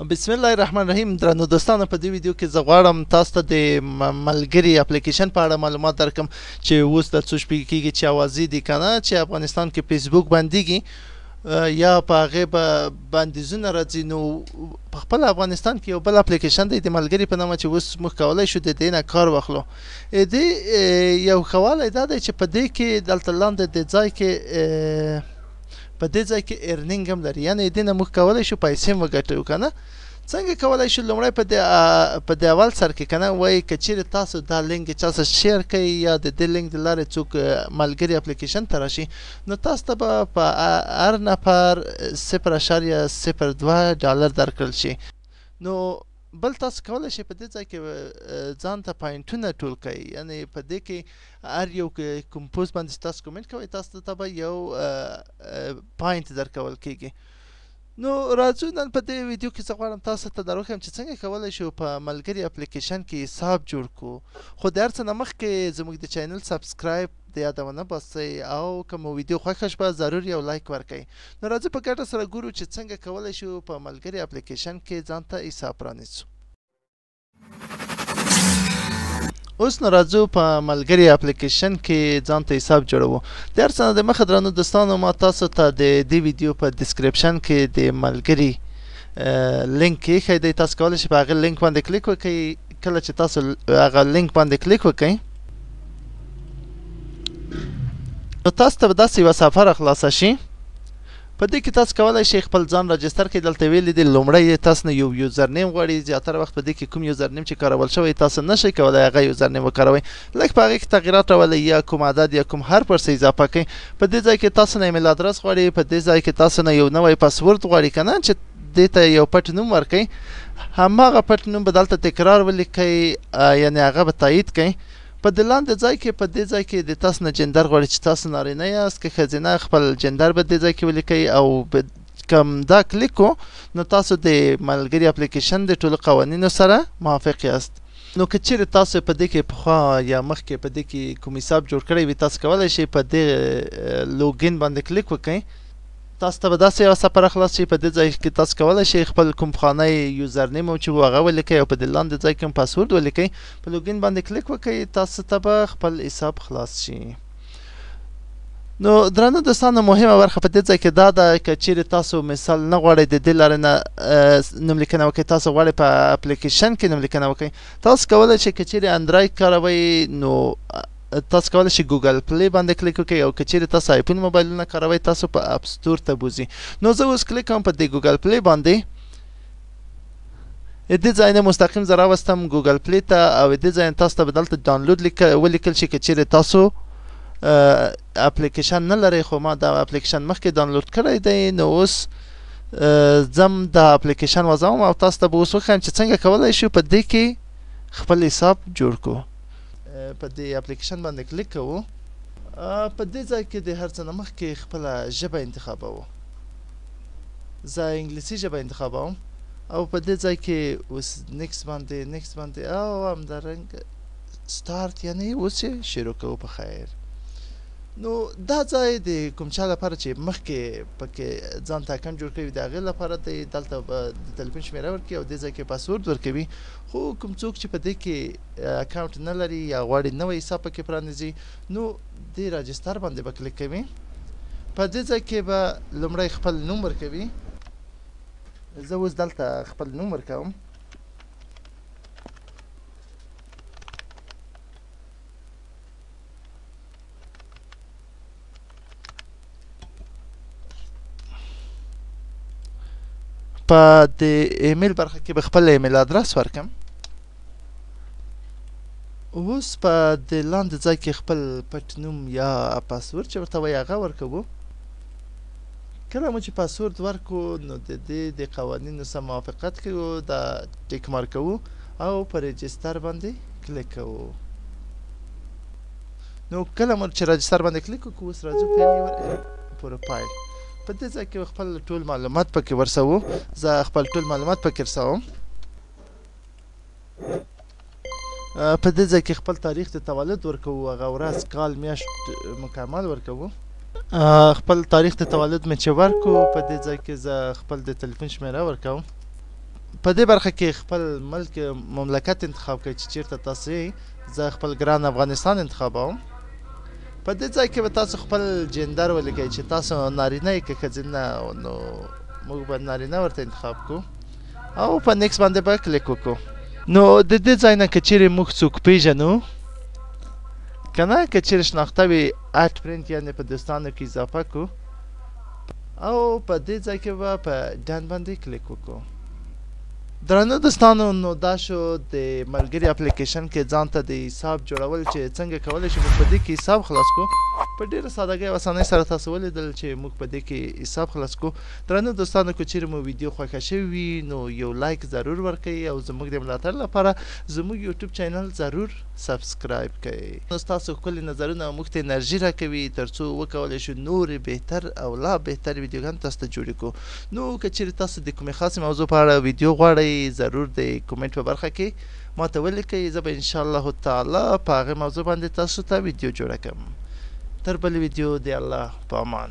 بسم الله الرحمن الرحیم. درنو دوستانو، په دې ویډیو کې زه غواړم تاسو ته د ملګري اپلیکیشن په اړه معلومات درکړم چې اوس د څو شپې کېږي چې اوازې دي که نه چې افغانستان کې فیسبوک بندیږي یا په هغې به بندیزونه راځي. نو په خپل افغانستان کې یو بل اپلیکیشن دی د ملګري په نامه چې اوس موږ کولی شو د دې نه کار واخلو. دې یو ښه والی دا دی چې په دې کې دلته لاندې د ځای کې په دې ځای کې ارنینګ هم لري، یعنې دې نه موږ کولی شو پیسې هم وګټو که نه. څنګه کولی شو؟ لومړی په دې اول سر کې که نه وایي که چیرې تاسو دا لینک چا سره شیر کوئ یا د دې لینک د لارې څوک ملګري اپلیکیشن ته راشي، نو تاسو ته به په هر نفر 0.02 ډالر درکړل شي. نو بل تاسو کولی شئ په دې ځای کې ځان ته پاینټونه ټول کړئ، یعنې په دې کې هر یو کوم پوسټ باندې تاسو کومنټ کوئ تاسو ته به یو پاینټ درکول کېږي. نو راځو نن په دې ویډیو کې زه غواړم تاسو ته در وښیم چې څنګه کولی شو په ملګري اپلیکیشن کې حساب جوړ کړو. خو د هر څه نه مخکې زموږ د چینل سبسکرایب د یاده ونه باسئ او که مو ویډیو خوښه شوه ضرور یو لایک ورکړئ. نو راځو په ګډه سره ګورو چې څنګه کولی شو په ملګري اپلیکیشن کې ځان ته حساب پرانیسو. اوس نو راځو په ملګري اپلیکیشن کې ځان ته حساب جوړوو. د هر څه نه د مخه درنو دوستانو، ما تاسو ته د دې ویډیو په ډسکریپشن کې د ملګري لینک ایښی دی. تاسو کولی شئ په هغه لینک باندې کلیک وکړئ. کله چې تاسو هغه لینک باندې کلیک وکړئ نو تاسو ته به داسې یوه صفحه راخلاصه شي. په دې کې تاسو کولی شئ خپل ځان راجستر کړئ. دلته ویلي دي لومړی تاسو نه یو یوزرنیم غواړي. زیاتره وخت په دې کې کوم یوزرنیم چې کارول شوی تاسو نه شئ کولی هغه یوزرنیم وکاروئ. لږ په هغې کې تغییرات راولئ یا کوم عدد یا کوم حرف ورسره اضافه کړئ. په دې ځای کې تاسو نه ایمیل ادرس غواړي. په دې ځای کې تاسو نه یو نوی پاسورد غواړي که نه چې دې ته یو پټ نوم ورکړئ. هماغه پټ نوم به دلته تکرار ولیکئ، یعنې هغه به تایید کړئ. په دې لاندې ځای کې په دې ځای کې د تاسو نه جندر غواړي چې تاسو نارینه یاست که ښځینه، خپل جندر به دې ځای کې ولیکئ او کم دا کلیک کو نو تاسو د ملګري اپلیکیشن د ټولو قوانینو سره موافق یاست. نو که چیرې تاسو په دې کې پخوا یا مخکې په دې کې کوم حساب جوړ کړی وي تاسو کولی شئ په دې لوګین باندې کلیک وکړئ. تاسو ته به داسې یوه صفحه راخلاص شي. په دې ځای کې تاسو کولی شئ خپل کوم پخوانی یوزرنیم چې و هغه ولیکئ او په دې لاندې ځای کې هم پاسورد ولیکئ. په لوګین باندې کلیک وکړئ تاسو ته به خپل حساب خلاص شي. نو درنو دوستانو، مهمه برخه په دې ځای کې دا ده که چیرې تاسو مثال نه غواړئ د دې لارې نه نوملیکنه وکړئ، تاسو غواړئ په اپلیکیشن کې نوملیکنه وکړئ، تاسو کولی شئ که چیرې انډراید کاروئ نو تاسو کولی شئ ګوګل پلی باندې کلیک وکړئ، او که چیرې تاسو آیفون موبایلونه کاروئ تاسو په اپ سټور ته بوځي. نو زه اوس کلیک کوم په دې ګوګل پلی باندې. دې ځای نه مستقیم زه راوستم ګوګل پلی ته او دې ځای تاسو ته به دلته ډاونلوډ ولیکل شي که چیرې تاسو اپلیکیشن نه لرئ. خو ما دا اپلیکیشن مخکې ډاونلوډ کړی دی. نو اوس ځم دا اپلیکیشن وځوم او تاسو ته به اوس وښیم چې څنګه کولی شو په دې کې خپل حساب جوړ کړو. په دې اپلیکیشن باندې کلیک کوو. په دې ځای کې د هر څه نه مخکې خپله ژبه انتخابوو. زه انګلیسي ژبه انتخابوم او په دې ځای کې اوس نیکسټ باندې او همدارنګه سټارټ، یعنې اوس یې شروع کوو په خیر. نو دا ځای د کوم چا لپاره چې مخکې پکې ځان ته اکاونټ جوړ کړی د هغې لپاره دی. دلته به د تلیفون شمېره ورکوي او دې ځای کې پاسورد ورکوي. خو کوم څوک چې په دې کې اکاونټ نه لري یا غواړي نوی حساب پکې پرانیزي نو دې راجستر باندې به کلیک کوي. په دې ځای کې به لومړی خپل نوم ورکوي. زه اوس دلته خپل نوم ورکوم. په د ایمیل برخه کې به خپل ایمیل ادرس ورکم. اوس په د لاندې ځای کې خپل پټ نوم یا پاسورد چې ورته وایي هغه ورکوو. کله مو چې پاسورد ورکړو نو د دې د قوانینو سره موافقت کوو، دا ټیک مارک کوو او په رجستر باندې کلیک کوو. نو کله مو چې رجستر باندې کلیک وکړو اوس راځو په پروفایل. په دې ځای کې خپل ټول معلومات پکې ورسوو. زه خپل ټول معلومات پکې رسوم. په دې ځای کې خپل تاریخ د تولد ورکوو، هغه ورځ کال میاشت مکمل ورکوو. خپل تاریخ د تولد مې چې ورکړو په دې ځای کې زه خپل د تلیفون شمېره ورکوم. په دې برخه کې خپل ملک مملکت انتخاب کړئ چې چیرته تاسو یې. زه خپل ګران افغانستان انتخابوم. په دې ځای کې به تاسو خپل جندر ولیکئ چې تاسو نارینه یې که ښځینه، نو موږ به نارینه ورته انتخاب کړو او په نیکس باندې به کلیک وکړو. نو د دې ځای نه که چیرې موږ څوک پیژنو که نه، که چیرې شناخته وي اټ پرنټ یعنې په دوستانو کې اضافه کړو او په دې ځای کې به په ډن باندې کلیک وکړو. درنو دوستانو، نو دا شو د ملګري اپلیکیشن کې ځان ته د حساب جوړول چې څنګه کولی شو موږ په دې کې حساب خلاص کړو. په ډېره سادګۍ او اسانۍ سره تاسو ولیدل چې موږ په دې کې حساب خلاص کړو. درنو دوستانو، که چیرې مو ویډیو خوښه شوې وي نو یو لایک ضرور ورکړئ او زموږ د ملاتړ لپاره زموږ یوټیوب چینل ضرور سبسکرایب کړئ. نو ستاسو ښکلي نظرونه موږ ته انرژي راکوي تر څو وکولی شو نورې بهتر او لا بهتر ویډیوګانې تاسو ته جوړې کړو. نو که چیرې تاسو د کومې خاصې موضوع په اړه ویډیو غواړئ ضرور د کومنټ په برخه کې ما ته ولیکئ. زه به انشاءالله تعالی په هغې موضوع باندې تاسو ته ویډیو جوړه کړم. تر بلې ویډیو د الله په امان.